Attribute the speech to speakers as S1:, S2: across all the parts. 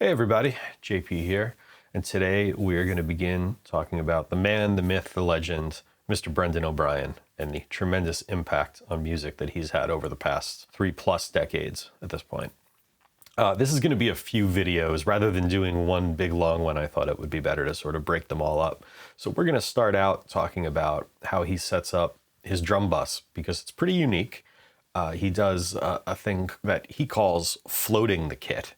S1: Hey everybody, JP here, and today we are going to begin talking about the man, the myth, the legend, Mr. Brendan O'Brien, and the tremendous impact on music that he's had over the past 3+ decades at this point. This is going to be a few videos. Rather than doing one big long one, I thought it would be better to sort of break them all up. So we're going to start out talking about how he sets up his drum bus, because it's pretty unique. He does a thing that he calls floating the kit.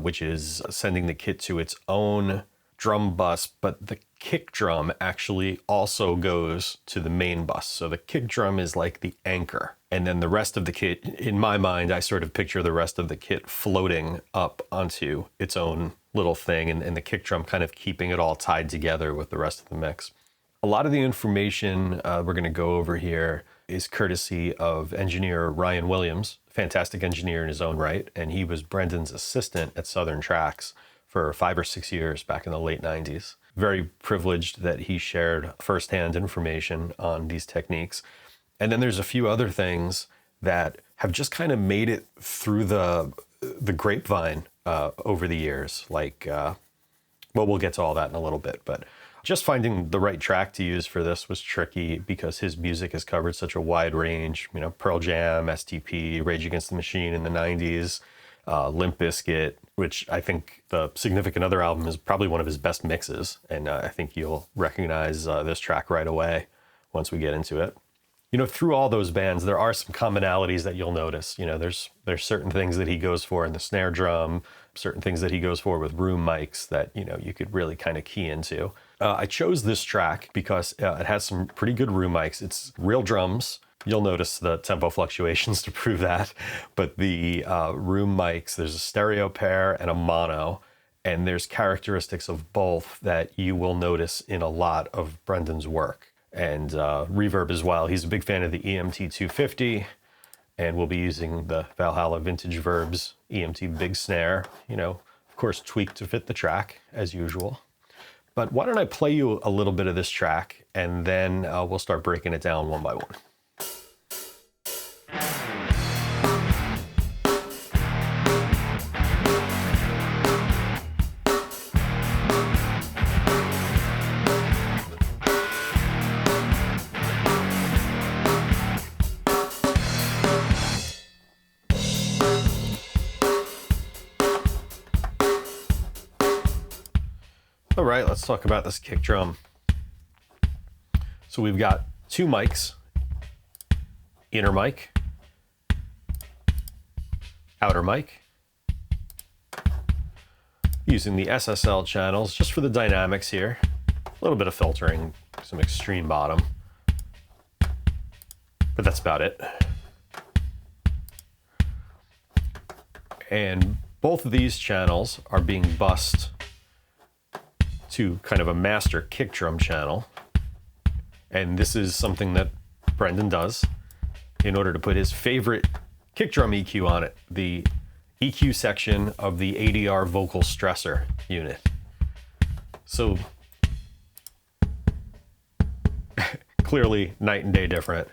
S1: Which is sending the kit to its own drum bus, but the kick drum actually also goes to the main bus. So the kick drum is like the anchor. And then the rest of the kit, in my mind, I sort of picture the rest of the kit floating up onto its own little thing, and the kick drum kind of keeping it all tied together with the rest of the mix. A lot of the information we're going to go over here is courtesy of engineer Ryan Williams, fantastic engineer in his own right, and he was Brendan's assistant at Southern Tracks for 5 or 6 years back in the late 90s. Very privileged that he shared firsthand information on these techniques. And then there's a few other things that have just kind of made it through the grapevine over the years, like, well, we'll get to all that in a little bit, but just finding the right track to use for this was tricky because his music has covered such a wide range. You know, Pearl Jam, STP, Rage Against the Machine in the 90s, Limp Bizkit, which I think the Significant Other album is probably one of his best mixes. And I think you'll recognize this track right away once we get into it. You know, through all those bands, there are some commonalities that you'll notice. You know, there's certain things that he goes for in the snare drum, certain things that he goes for with room mics that, you know, you could really kind of key into. I chose this track because it has some pretty good room mics. It's real drums. You'll notice the tempo fluctuations to prove that. But the room mics, there's a stereo pair and a mono, and there's characteristics of both that you will notice in a lot of Brendan's work. And reverb as well. He's a big fan of the EMT 250, and we'll be using the Valhalla Vintage Verbs EMT Big Snare, you know, of course, tweaked to fit the track as usual. But why don't I play you a little bit of this track, and then we'll start breaking it down one by one. All right, let's talk about this kick drum. So we've got 2 mics, inner mic, outer mic, using the SSL channels just for the dynamics here. A little bit of filtering, some extreme bottom, but that's about it. And both of these channels are being bussed to kind of a master kick drum channel. And this is something that Brendan does in order to put his favorite kick drum EQ on it, the EQ section of the ADR vocal stressor unit. So clearly night and day different.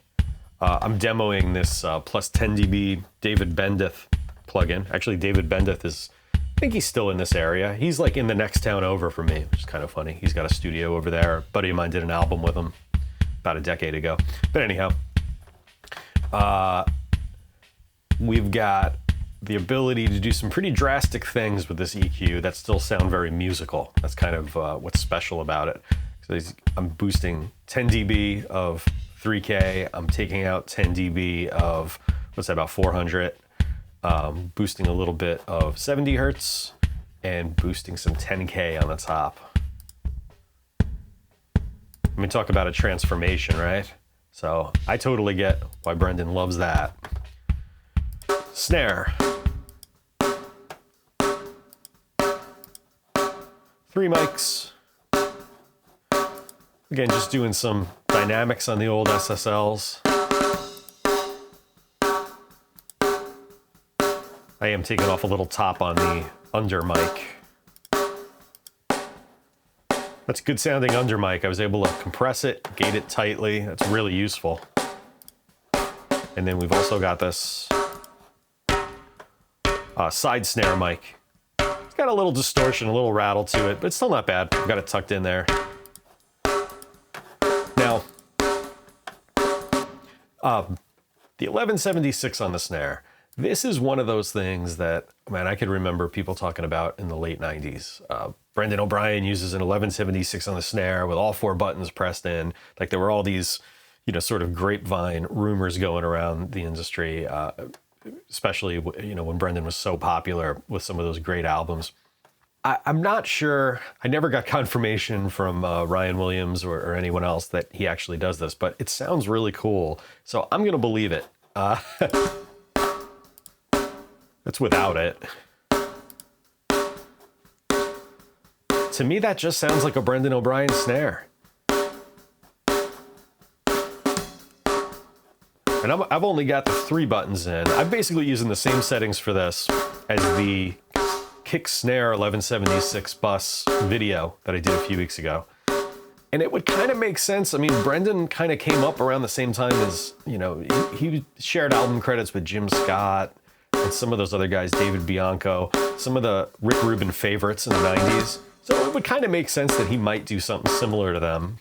S1: I'm demoing this plus 10 dB David Bendeth plugin. Actually, David Bendeth is, I think he's still in this area. He's like in the next town over for me, which is kind of funny. He's got a studio over there. A buddy of mine did an album with him about a decade ago. But anyhow, we've got the ability to do some pretty drastic things with this EQ that still sound very musical. That's kind of what's special about it. So I'm boosting 10 dB of 3K. I'm taking out 10 dB of, what's that, about 400. Boosting a little bit of 70 hertz and boosting some 10K on the top. Let me talk about a transformation, right? So I totally get why Brendan loves that. Snare. 3 mics. Again, just doing some dynamics on the old SSLs. I am taking off a little top on the under mic. That's good sounding under mic. I was able to compress it, gate it tightly. That's really useful. And then we've also got this side snare mic. It's got got a little distortion, a little rattle to it, but it's still not bad. I've got it tucked in there. Now, the 1176 on the snare. This is one of those things that, man, I could remember people talking about in the late 90s. Brendan O'Brien uses an 1176 on the snare with all 4 buttons pressed in. Like there were all these, you know, sort of grapevine rumors going around the industry, especially, you know, when Brendan was so popular with some of those great albums. I'm not sure, I never got confirmation from Ryan Williams or anyone else that he actually does this, but it sounds really cool. So I'm going to believe it. That's without it. To me, that just sounds like a Brendan O'Brien snare. And I've only got the 3 buttons in. I'm basically using the same settings for this as the Kick Snare 1176 bus video that I did a few weeks ago. And it would kind of make sense. I mean, Brendan kind of came up around the same time as, you know, he shared album credits with Jim Scott and some of those other guys, David Bianco, some of the Rick Rubin favorites in the 90s. So it would kind of make sense that he might do something similar to them.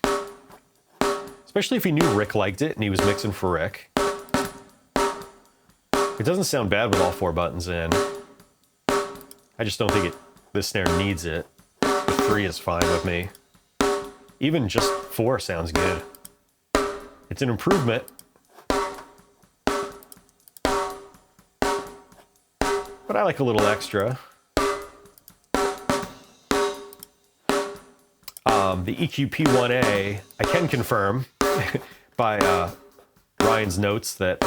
S1: Especially if he knew Rick liked it and he was mixing for Rick. It doesn't sound bad with all 4 buttons in. I just don't think this snare needs it. The 3 is fine with me. Even just 4 sounds good. It's an improvement. But I like a little extra. The EQ-P1A, I can confirm by Ryan's notes that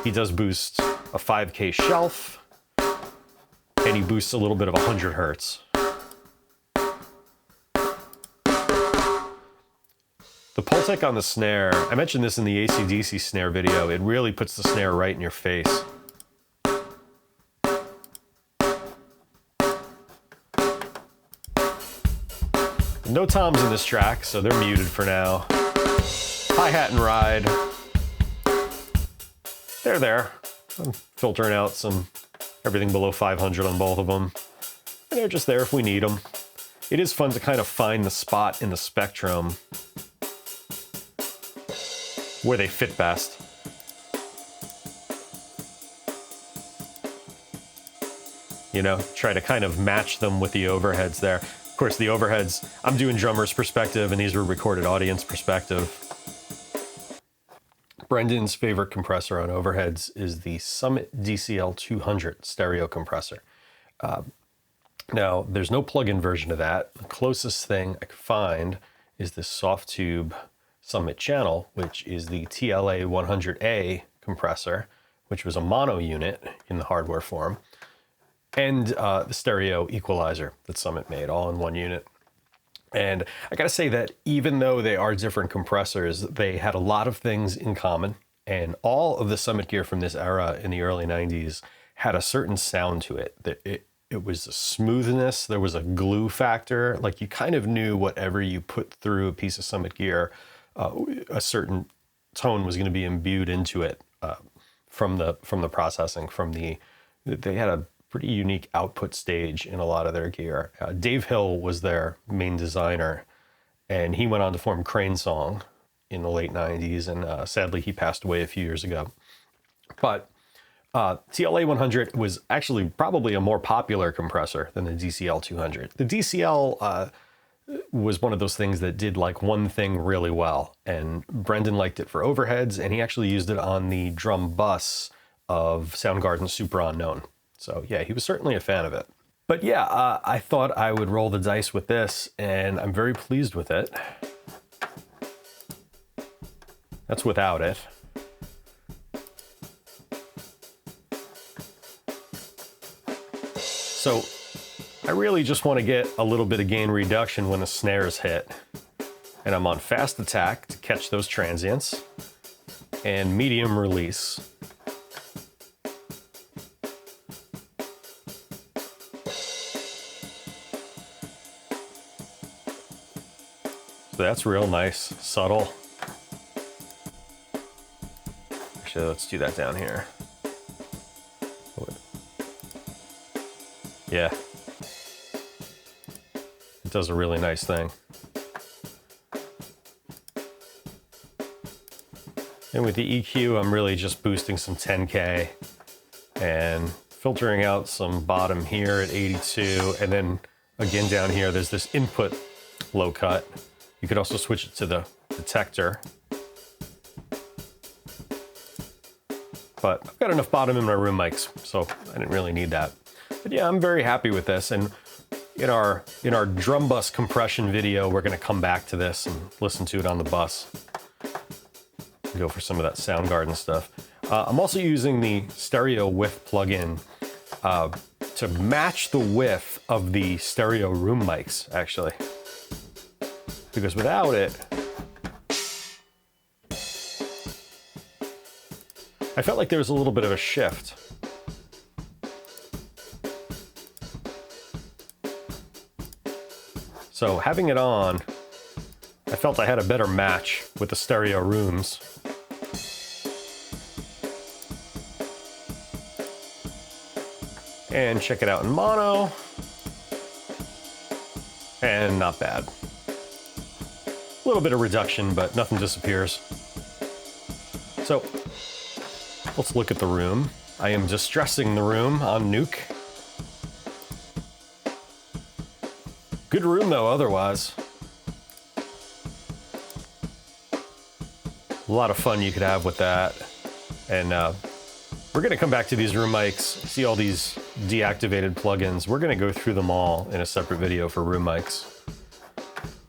S1: he does boost a 5K shelf, and he boosts a little bit of 100 hertz. The Pultec on the snare, I mentioned this in the AC/DC snare video, it really puts the snare right in your face. No toms in this track, so they're muted for now. Hi-hat and ride. They're there. I'm filtering out everything below 500 on both of them. And they're just there if we need them. It is fun to kind of find the spot in the spectrum where they fit best. You know, try to kind of match them with the overheads there. Of course, the overheads, I'm doing drummer's perspective, and these were recorded audience perspective. Brendan's favorite compressor on overheads is the Summit DCL 200 stereo compressor. Now, there's no plug-in version of that. The closest thing I could find is this Softube Summit channel, which is the TLA 100A compressor, which was a mono unit in the hardware form, and the stereo equalizer that Summit made, all in one unit. And I gotta say that even though they are different compressors, they had a lot of things in common, and all of the Summit gear from this era in the early 90s had a certain sound to it. It was a smoothness, there was a glue factor, like you kind of knew whatever you put through a piece of Summit gear, a certain tone was gonna be imbued into it from the processing, they had a pretty unique output stage in a lot of their gear. Dave Hill was their main designer, and he went on to form Crane Song in the late 90s, and sadly he passed away a few years ago. But TLA 100 was actually probably a more popular compressor than the DCL 200. The DCL was one of those things that did like one thing really well, and Brendan liked it for overheads, and he actually used it on the drum bus of Soundgarden's Super Unknown. So yeah, he was certainly a fan of it. But yeah, I thought I would roll the dice with this, and I'm very pleased with it. That's without it. So I really just want to get a little bit of gain reduction when the snares hit. And I'm on fast attack to catch those transients, and medium release. So that's real nice, subtle. Actually, let's do that down here. Yeah, It does a really nice thing. And with the EQ, I'm really just boosting some 10K and filtering out some bottom here at 82. And then again down here, there's this input low cut. You could also switch it to the detector. But I've got enough bottom in my room mics, so I didn't really need that. But yeah, I'm very happy with this. And in our drum bus compression video, we're gonna come back to this and listen to it on the bus. Go for some of that Soundgarden stuff. I'm also using the stereo width plugin to match the width of the stereo room mics, actually. Because without it, I felt like there was a little bit of a shift. So having it on, I felt I had a better match with the stereo rooms. And check it out in mono. And not bad. A little bit of reduction, but nothing disappears. So let's look at the room. I am distressing the room on Nuke. Good room though, otherwise. A lot of fun you could have with that. And we're gonna come back to these room mics, see all these deactivated plugins. We're gonna go through them all in a separate video for room mics.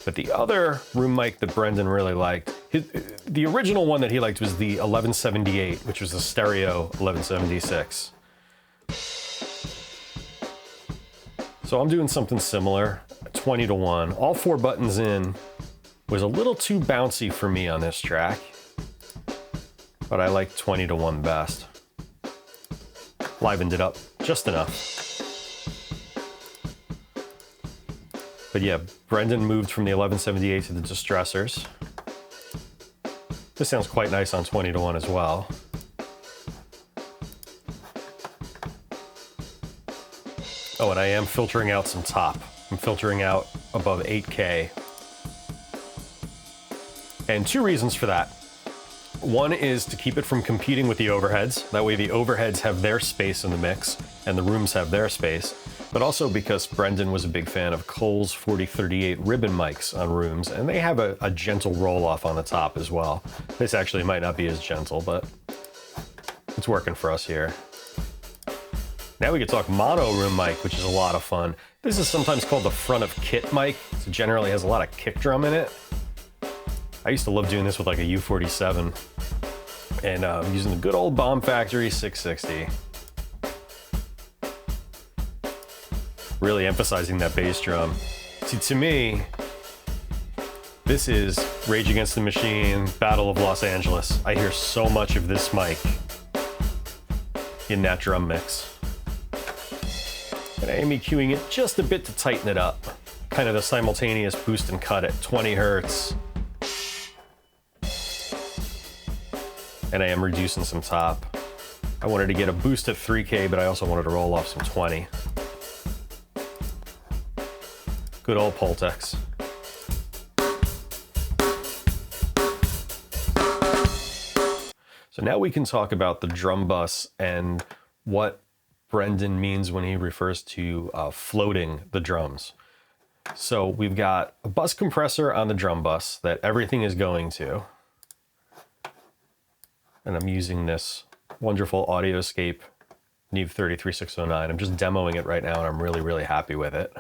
S1: But the other room mic that Brendan really liked, the original one that he liked was the 1178, which was a stereo 1176. So I'm doing something similar, 20-to-1. All 4 buttons in was a little too bouncy for me on this track, but I like 20-to-1 best. Livened it up just enough. But yeah, Brendan moved from the 1178 to the distressors. This sounds quite nice on 20-to-1 as well. Oh, and I am filtering out some top. I'm filtering out above 8K. And 2 reasons for that. One is to keep it from competing with the overheads. That way the overheads have their space in the mix and the rooms have their space. But also because Brendan was a big fan of Cole's 4038 ribbon mics on rooms, and they have a gentle roll-off on the top as well. This actually might not be as gentle, but it's working for us here. Now we can talk mono room mic, which is a lot of fun. This is sometimes called the front of kit mic. It generally has a lot of kick drum in it. I used to love doing this with like a U47 and using the good old Bomb Factory 660. Really emphasizing that bass drum. See, to me, this is Rage Against the Machine, Battle of Los Angeles. I hear so much of this mic in that drum mix. And I am EQing it just a bit to tighten it up. Kind of the simultaneous boost and cut at 20 hertz. And I am reducing some top. I wanted to get a boost at 3K, but I also wanted to roll off some 20. Good old Pultex. So now we can talk about the drum bus and what Brendan means when he refers to floating the drums. So we've got a bus compressor on the drum bus that everything is going to. And I'm using this wonderful AudioScape Neve 33609. I'm just demoing it right now and I'm really, really happy with it.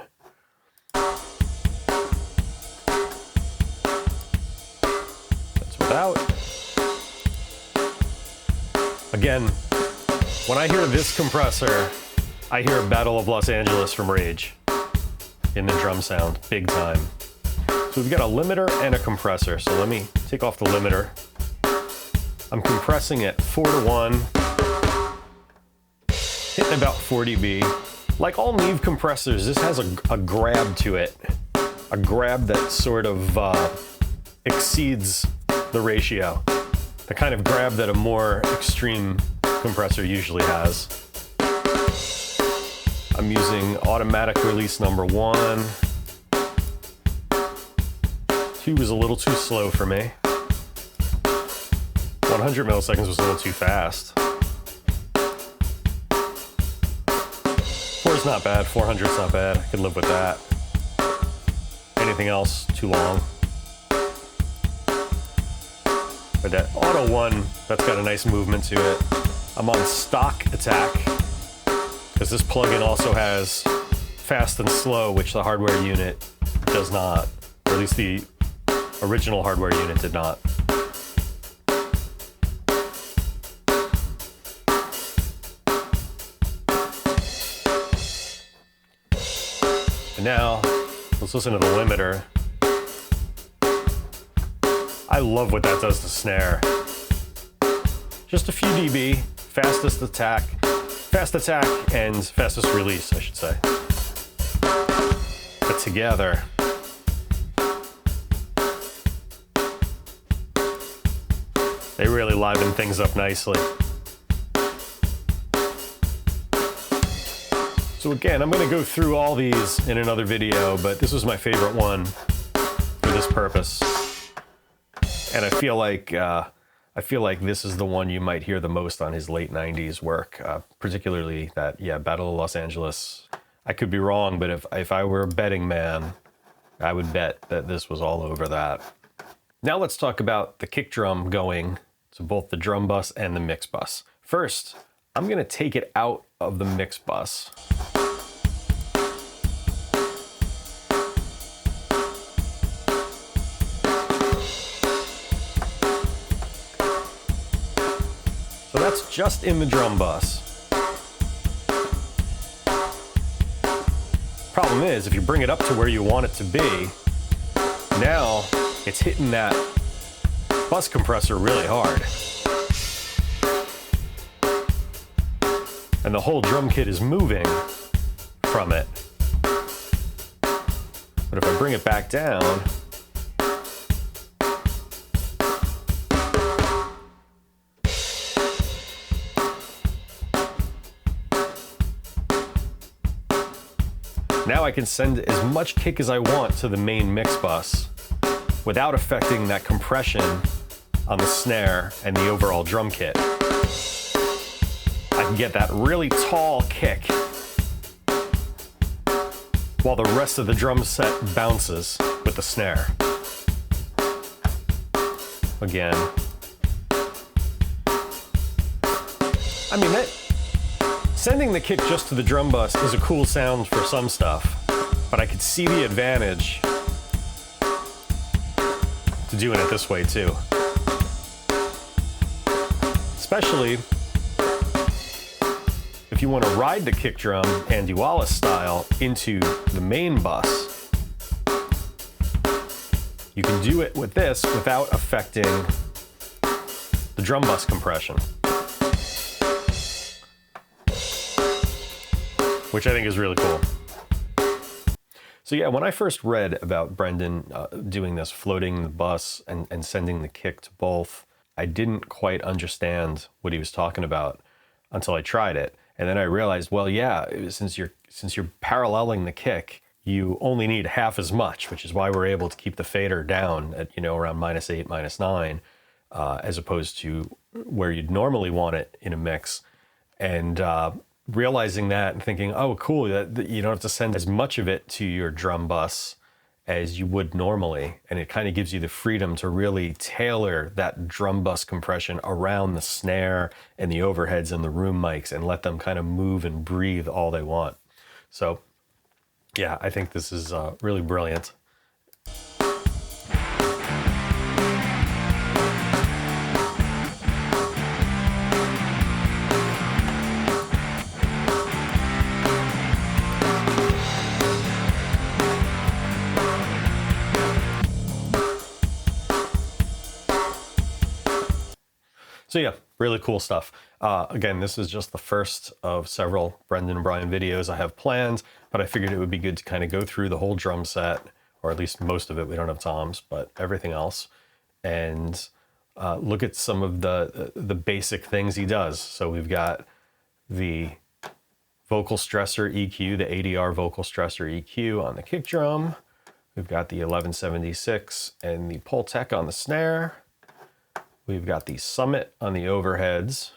S1: That's without. Again, when I hear this compressor, I hear Battle of Los Angeles from Rage in the drum sound, big time. So we've got a limiter and a compressor. So let me take off the limiter. I'm compressing it 4-to-1, hitting about 40 dB. Like all Neve compressors, this has a grab to it, a grab that sort of exceeds the ratio, the kind of grab that a more extreme compressor usually has. I'm using automatic release number 1. 2 was a little too slow for me. 100 milliseconds was a little too fast. 4 is not bad, 400 is not bad, I can live with that. Anything else, too long. But that Auto 1, that's got a nice movement to it. I'm on stock attack, because this plugin also has fast and slow, which the hardware unit does not, or at least the original hardware unit did not. And now, let's listen to the limiter. I love what that does to snare. Just a few dB, fast attack and fastest release, I should say. But together, they really liven things up nicely. So again, I'm going to go through all these in another video, but this was my favorite one for this purpose. And I feel like this is the one you might hear the most on his late 90s work, particularly that, Battle of Los Angeles. I could be wrong, but if I were a betting man, I would bet that this was all over that. Now let's talk about the kick drum going to both the drum bus and the mix bus. First, I'm going to take it out of the mix bus. So that's just in the drum bus. Problem is, if you bring it up to where you want it to be, now it's hitting that bus compressor really hard. And the whole drum kit is moving from it. But if I bring it back down, now I can send as much kick as I want to the main mix bus without affecting that compression on the snare and the overall drum kit. I can get that really tall kick while the rest of the drum set bounces with the snare. Again. I mean, sending the kick just to the drum bus is a cool sound for some stuff, but I could see the advantage to doing it this way too. Especially if you want to ride the kick drum Andy Wallace style into the main bus. You can do it with this without affecting the drum bus compression, which I think is really cool. So yeah, when I first read about Brendan doing this, floating the bus and sending the kick to both, I didn't quite understand what he was talking about until I tried it. And then I realized, well, yeah, since you're paralleling the kick, you only need half as much, which is why we're able to keep the fader down at, around -8, -9, as opposed to where you'd normally want it in a mix. And realizing that and thinking, oh, cool, that you don't have to send as much of it to your drum bus as you would normally. And it kind of gives you the freedom to really tailor that drum bus compression around the snare and the overheads and the room mics and let them kind of move and breathe all they want. So yeah, I think this is really brilliant. So yeah, really cool stuff. Again, this is just the first of several Brendan and Brian videos I have planned, but I figured it would be good to kind of go through the whole drum set, or at least most of it. We don't have toms, but everything else, and look at some of the basic things he does. So we've got the vocal stressor EQ, the ADR vocal stressor EQ on the kick drum. We've got the 1176 and the Pultec on the snare. We've got the Summit on the overheads.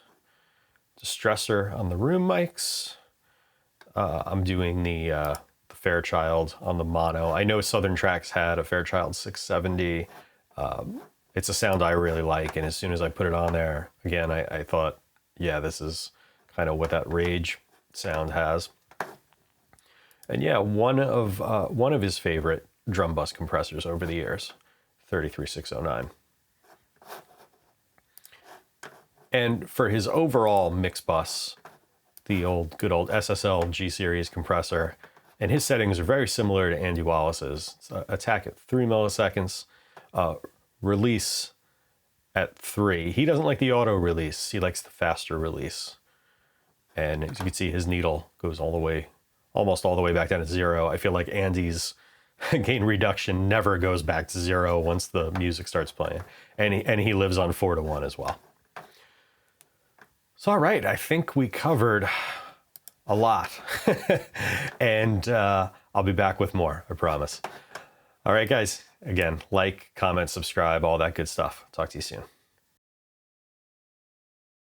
S1: Distressor on the room mics. I'm doing the Fairchild on the mono. I know Southern Tracks had a Fairchild 670. It's a sound I really like, and as soon as I put it on there, again, I thought, yeah, this is kind of what that Rage sound has. And yeah, one of his favorite drum bus compressors over the years, 33609. And for his overall mix bus, the good old SSL G series compressor, and his settings are very similar to Andy Wallace's. It's attack at 3 milliseconds, release at 3. He doesn't like the auto release. He likes the faster release. And as you can see, his needle goes almost all the way back down to 0. I feel like Andy's gain reduction never goes back to 0 once the music starts playing. And he lives on 4-to-1 as well. So, all right, I think we covered a lot. And I'll be back with more, I promise. All right, guys, again, like, comment, subscribe, all that good stuff. Talk to you soon.